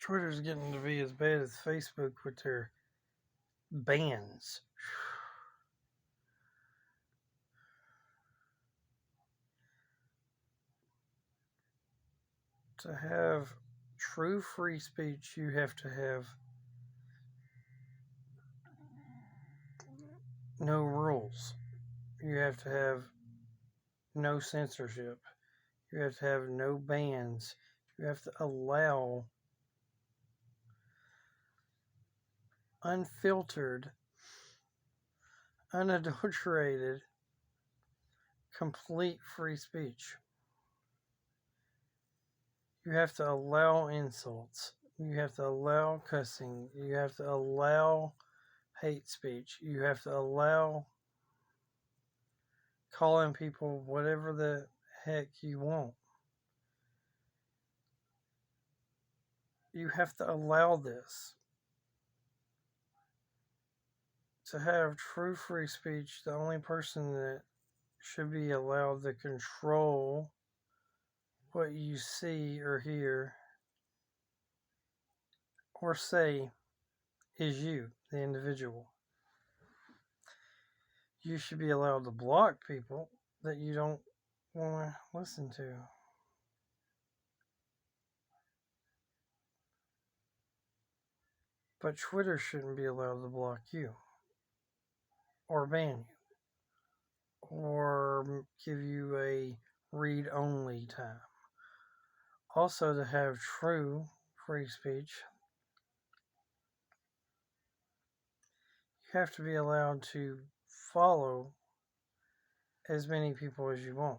Twitter's getting to be as bad as Facebook with their bans. To have true free speech, you have to have no rules. You have to have no censorship. You have to have no bans. You have to allow unfiltered, unadulterated, complete free speech. You have to allow insults. You have to allow cussing. You have to allow hate speech. You have to allow calling people whatever the heck you want. You have to allow this. To have true free speech, the only person that should be allowed to control what you see or hear or say is you, the individual. You should be allowed to block people that you don't want to listen to. But Twitter shouldn't be allowed to block you or ban you or give you a read-only time. Also, to have true free speech, you have to be allowed to follow as many people as you want.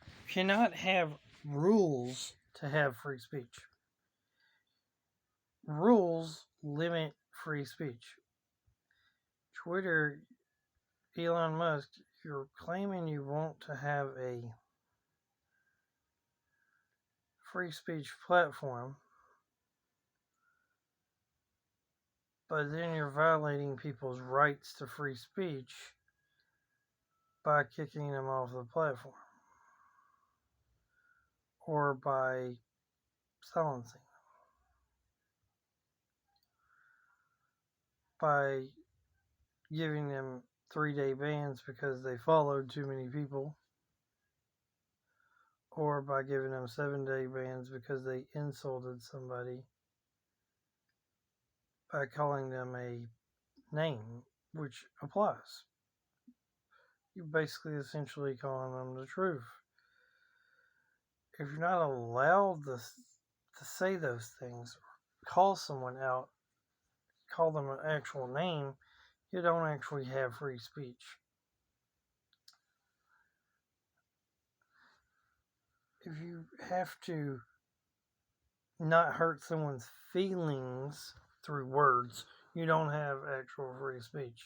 You cannot have rules to have free speech. Rules limit free speech. Twitter, Elon Musk, you're claiming you want to have a free speech platform, but then you're violating people's rights to free speech by kicking them off the platform or by silencing them, by giving them 3-day bans because they followed too many people, or by giving them 7-day bans because they insulted somebody by calling them a name, which applies. You basically essentially calling them the truth. If you're not allowed to say those things, or call someone out, call them an actual name, you don't actually have free speech. If you have to not hurt someone's feelings through words, you don't have actual free speech.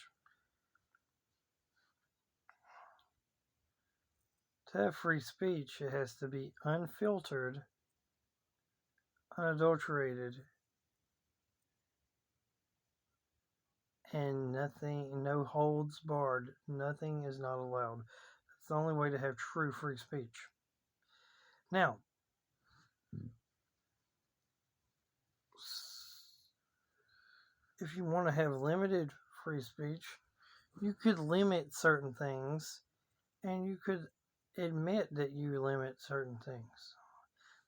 To have free speech, it has to be unfiltered, unadulterated, and nothing, no holds barred. Nothing is not allowed. That's the only way to have true free speech. Now, if you want to have limited free speech, you could limit certain things and you could admit that you limit certain things.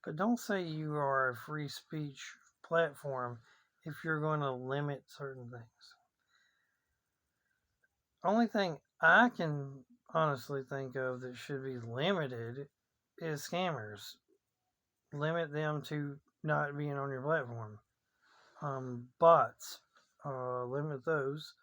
But don't say you are a free speech platform if you're going to limit certain things. Only thing I can honestly think of that should be limited is scammers. Limit them to not being on your platform. Bots, limit those.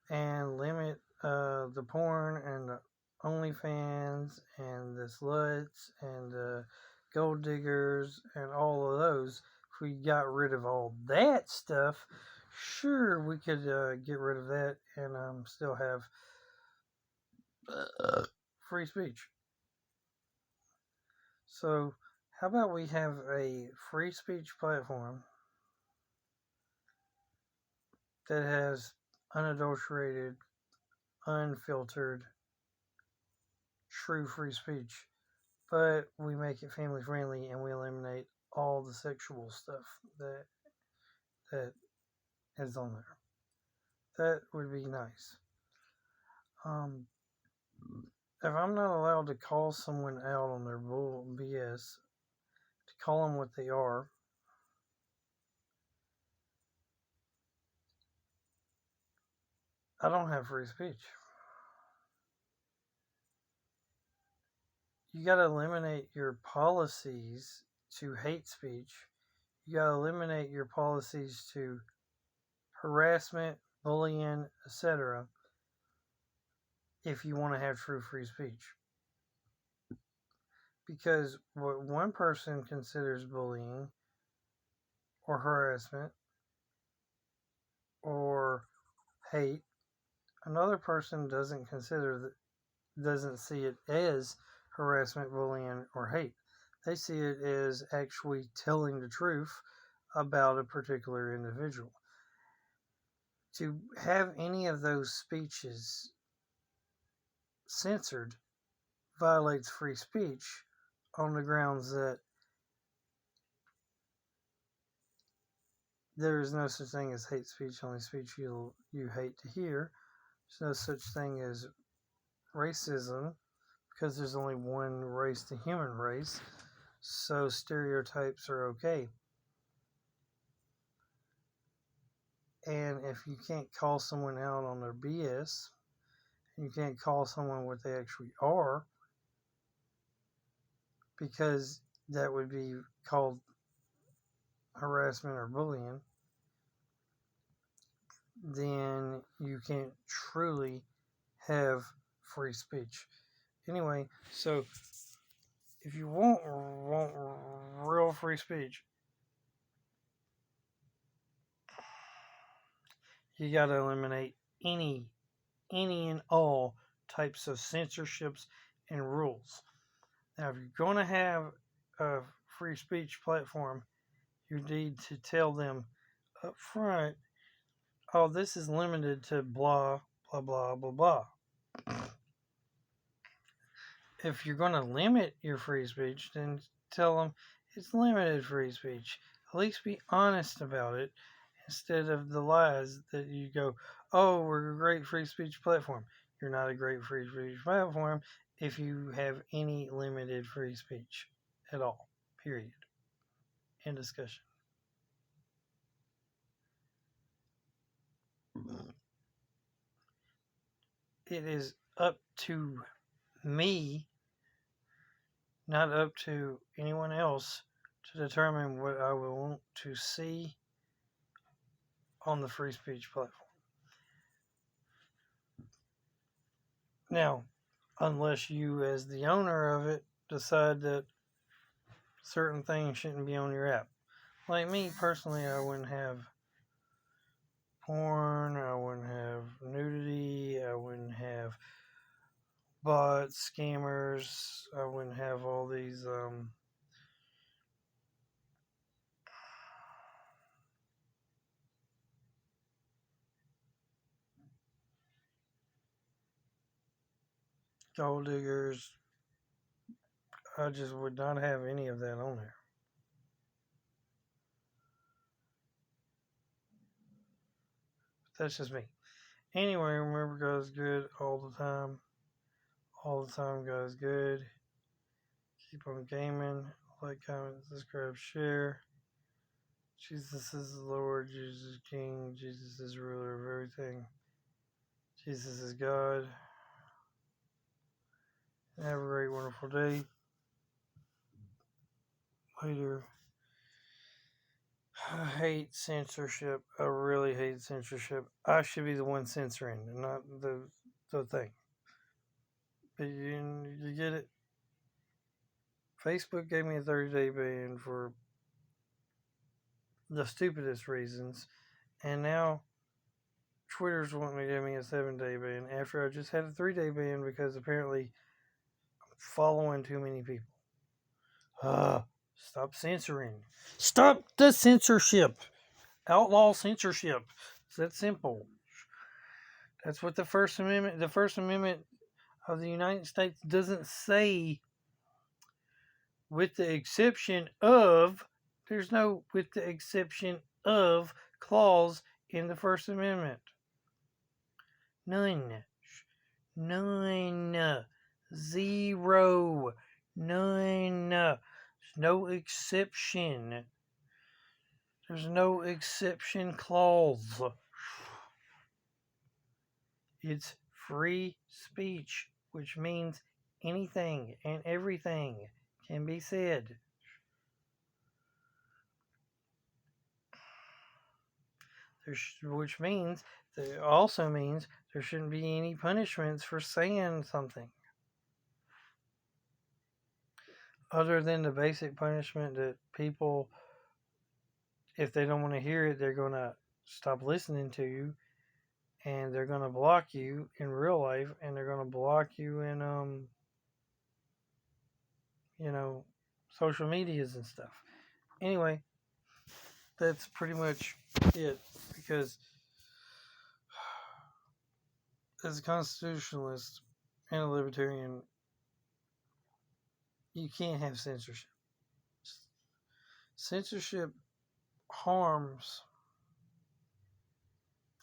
And limit the porn and the OnlyFans and the sluts and the gold diggers and all of those. If we got rid of all that stuff, sure, we could get rid of that and still have free speech. So, how about we have a free speech platform that has unadulterated, unfiltered, true free speech, but we make it family friendly and we eliminate all the sexual stuff that is on there. That would be nice. Um, if I'm not allowed to call someone out on their bull BS, to call them what they are, I don't have free speech. You got to eliminate your policies to hate speech. You got to eliminate your policies to harassment, bullying, etc. if you want to have true free speech. Because what one person considers bullying or harassment or hate, another person doesn't see it as harassment, bullying, or hate. They see it as actually telling the truth about a particular individual. To have any of those speeches censored violates free speech on the grounds that there is no such thing as hate speech, only speech you hate to hear. There's no such thing as racism because there's only one race, the human race, so stereotypes are okay. And if you can't call someone out on their BS, you can't call someone what they actually are, because that would be called harassment or bullying, then you can't truly have free speech. Anyway, so if you want real free speech, you got to eliminate any and all types of censorships and rules. Now, if you're going to have a free speech platform, you need to tell them up front, oh, this is limited to blah, blah, blah, blah, blah. If you're going to limit your free speech, then tell them it's limited free speech. At least be honest about it instead of the lies that you go, oh, we're a great free speech platform. You're not a great free speech platform if you have any limited free speech at all. Period. End discussion. It is up to me, not up to anyone else, to determine what I will want to see on the free speech platform. Now, unless you, as the owner of it, decide that certain things shouldn't be on your app. Like me personally, I wouldn't have porn, I wouldn't have nudity, I wouldn't have bots, scammers, I wouldn't have all these gold diggers. I just would not have any of that on there. But that's just me. Anyway, remember, God's good all the time. All the time, God's good. Keep on gaming. Like, comment, subscribe, share. Jesus is the Lord. Jesus is King. Jesus is ruler of everything. Jesus is God. Have a great, wonderful day. Later. I hate censorship. I really hate censorship. I should be the one censoring, not the thing. But you get it? Facebook gave me a 30-day ban for the stupidest reasons. And now Twitter's wanting to give me a 7-day ban after I just had a 3-day ban because apparently I'm following too many people. Stop censoring. Stop the censorship. Outlaw censorship. It's that simple. That's what the First Amendment of the United States doesn't say with the exception of, there's no with the exception of clause in the First Amendment. None. None. Zero. None. There's no exception. There's no exception clause. It's free speech, which means anything and everything can be said. Which means, that also means there shouldn't be any punishments for saying something. Other than the basic punishment that people, if they don't want to hear it, they're going to stop listening to you, and they're going to block you in real life, and they're going to block you in, social medias and stuff. Anyway, that's pretty much it, because as a constitutionalist and a libertarian, you can't have censorship. Censorship harms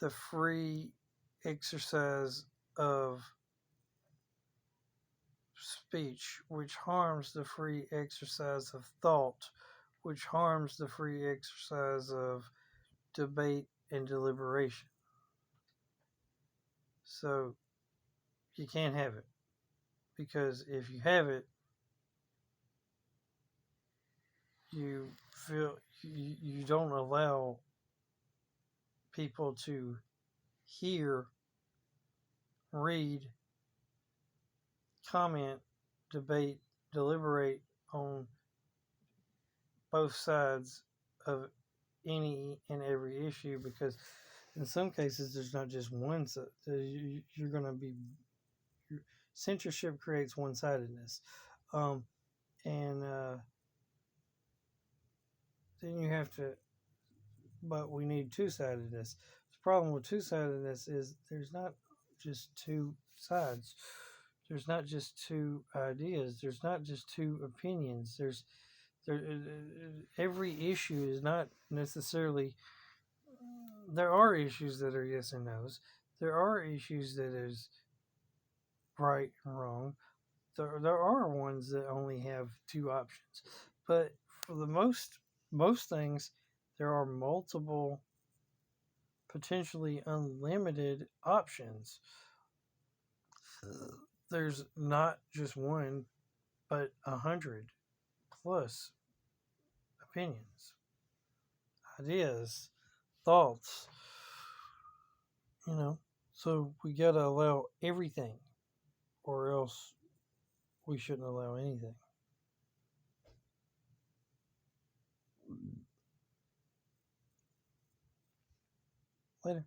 the free exercise of speech, which harms the free exercise of thought, which harms the free exercise of debate and deliberation. So you can't have it, because if you have it, you feel you don't allow people to hear, read, comment, debate, deliberate on both sides of any and every issue, because in some cases there's not just one side. You're going to be, censorship creates one-sidedness, and then you have to, but we need two-sidedness. The problem with two-sidedness is there's not just two sides. There's not just two ideas. There's not just two opinions. Every issue is not necessarily. There are issues that are yes and no's. There are issues that is right and wrong. There are ones that only have two options. But for the most things, there are multiple, potentially unlimited options. There's not just one, but 100 plus opinions, ideas, thoughts. So we gotta allow everything, or else we shouldn't allow anything. Later.